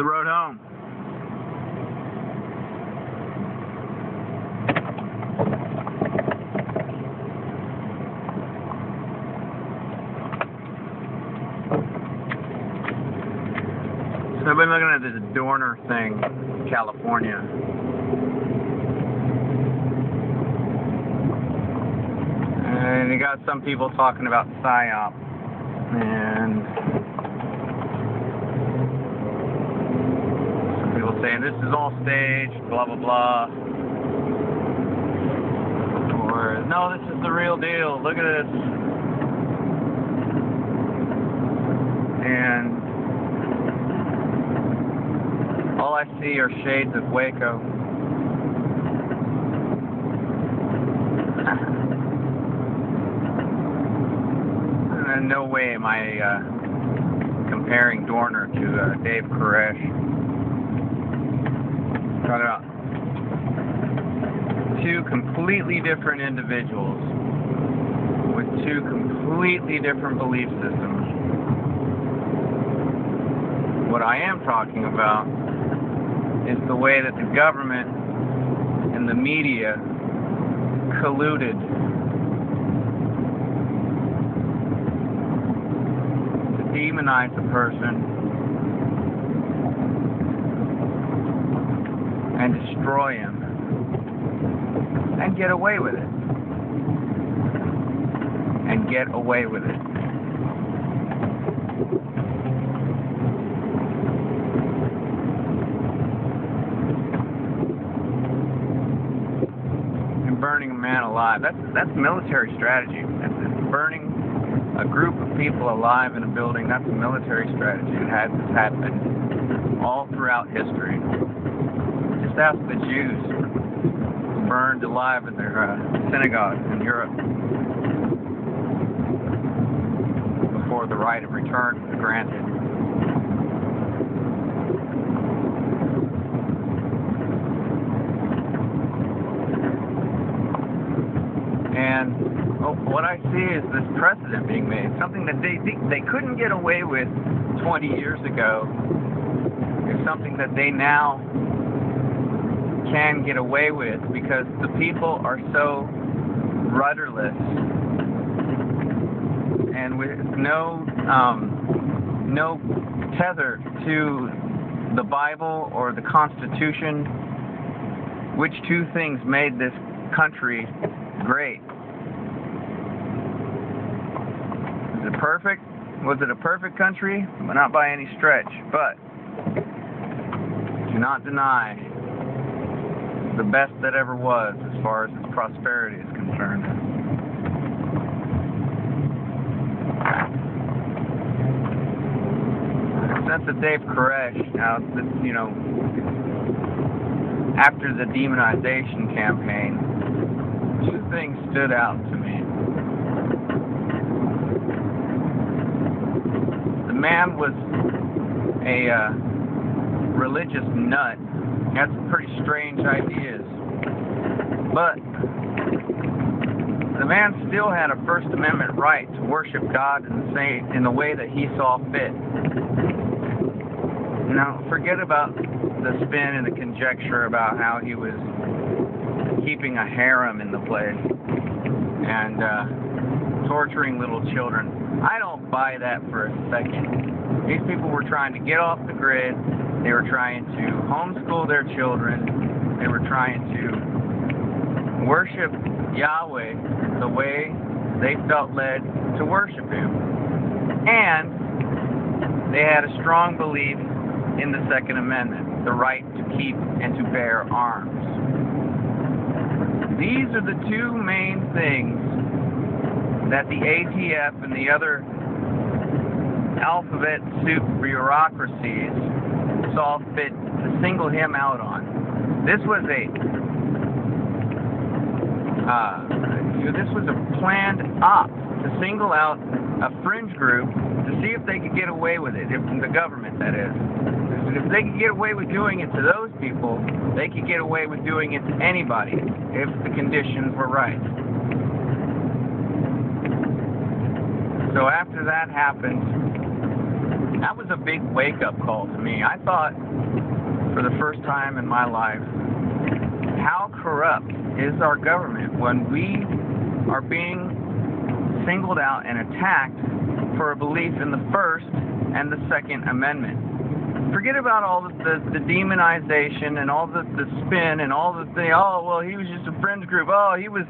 the road home. So I've been looking at this Dorner thing, California. And you got some people talking about PSYOP. And some people saying this is all staged, blah blah blah. Or no, this is the real deal, look at this. And all I see are shades of Waco. In no way am I comparing Dorner to Dave Koresh. Talking about two completely different individuals with two completely different belief systems. What I am talking about is the way that the government and the media colluded to demonize a person and destroy him and get away with it. And get away with it. Burning a man alive. That's military strategy. That's burning a group of people alive in a building. That's a military strategy. It has happened all throughout history. Just ask the Jews who burned alive in their synagogue in Europe before the right of return was granted. And what I see is this precedent being made, something that they couldn't get away with 20 years ago, is something that they now can get away with because the people are so rudderless and with no tether to the Bible or the Constitution, which two things made this country great. Is it perfect? Was it a perfect country? Not by any stretch, but do not deny the best that ever was as far as its prosperity is concerned. That's the Dave Koresh. Now, you know, after the demonization campaign, two things stood out to me. The man was a religious nut. He had some pretty strange ideas. But the man still had a First Amendment right to worship God in the way that he saw fit. Now, forget about the spin and the conjecture about how he was keeping a harem in the place and torturing little children. I don't buy that for a second. These people were trying to get off the grid. They were trying to homeschool their children. They were trying to worship Yahweh the way they felt led to worship Him. And they had a strong belief in the Second Amendment, the right to keep and to bear arms. These are the two main things that the ATF and the other alphabet soup bureaucracies saw fit to single him out on. This was a planned op to single out a fringe group to see if they could get away with it, if the government, that is. If they could get away with doing it to those people, they could get away with doing it to anybody if the conditions were right. So after that happened, That was a big wake-up call to me. I thought, for the first time in my life, how corrupt is our government when we are being singled out and attacked for a belief in the First and the Second Amendment. Forget about all the demonization and all the spin and all the thing. Oh, well, he was just a fringe group. Oh, he was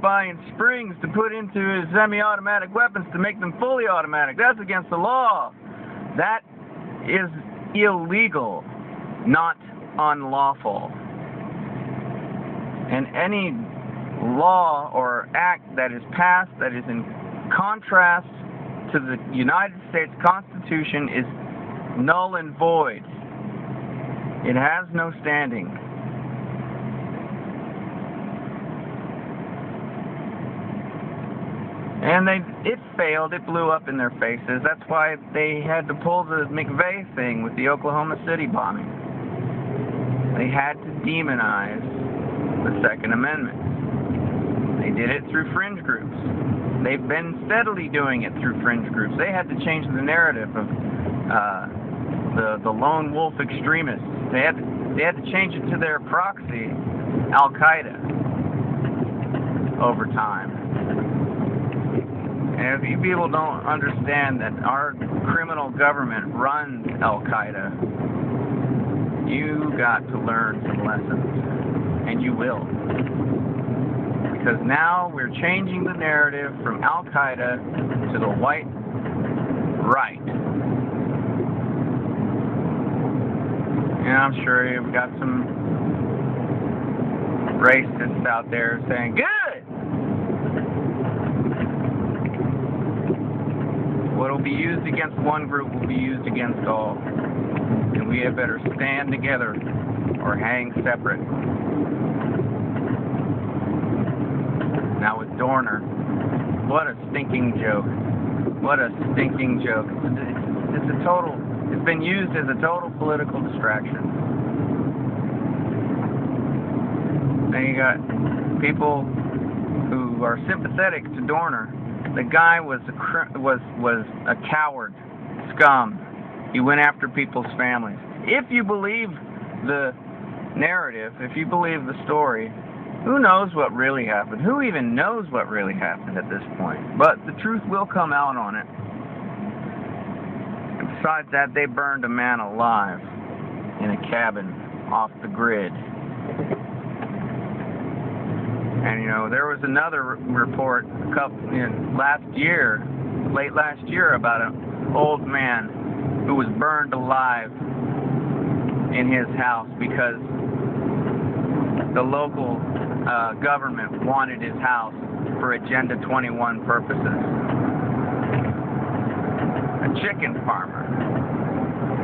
buying springs to put into his semi-automatic weapons to make them fully automatic. That's against the law. That is illegal, not unlawful. And any law or act that is passed that is in contrast to the United States Constitution is null and void. It has no standing. And it failed. It blew up in their faces. That's why they had to pull the McVeigh thing with the Oklahoma City bombing. They had to demonize the Second Amendment. They did it through fringe groups. They've been steadily doing it through fringe groups. They had to change the narrative of the lone wolf extremists. They had to change it to their proxy, Al-Qaeda, over time. And if you people don't understand that our criminal government runs Al-Qaeda, you got to learn some lessons, and you will. Because now we're changing the narrative from Al-Qaeda to the white right. And I'm sure you've got some racists out there saying, good! What will be used against one group will be used against all. And we had better stand together or hang separate. Now with Dorner, what a stinking joke. What a stinking joke. It's been used as a total political distraction. Then you got people who are sympathetic to Dorner. The guy was a coward, scum. He went after people's families. If you believe the narrative, if you believe the story, who knows what really happened? Who even knows what really happened at this point? But the truth will come out on it. And besides that, they burned a man alive in a cabin off the grid. And you know, there was another report late last year, about an old man who was burned alive in his house because the local government wanted his house for Agenda 21 purposes. A chicken farmer.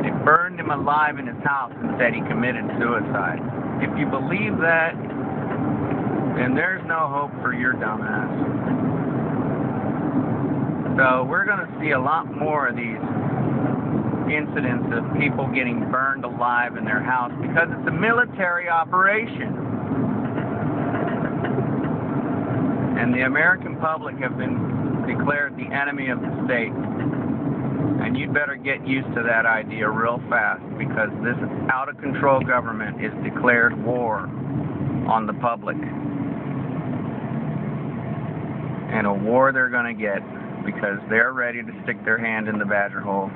They burned him alive in his house and said he committed suicide. If you believe that, then there's no hope for your dumbass. So we're going to see a lot more of these incidents of people getting burned alive in their house because it's a military operation. And the American public have been declared the enemy of the state. And you'd better get used to that idea real fast, because this out-of-control government is declared war on the public. And a war they're going to get, because they're ready to stick their hand in the badger hole.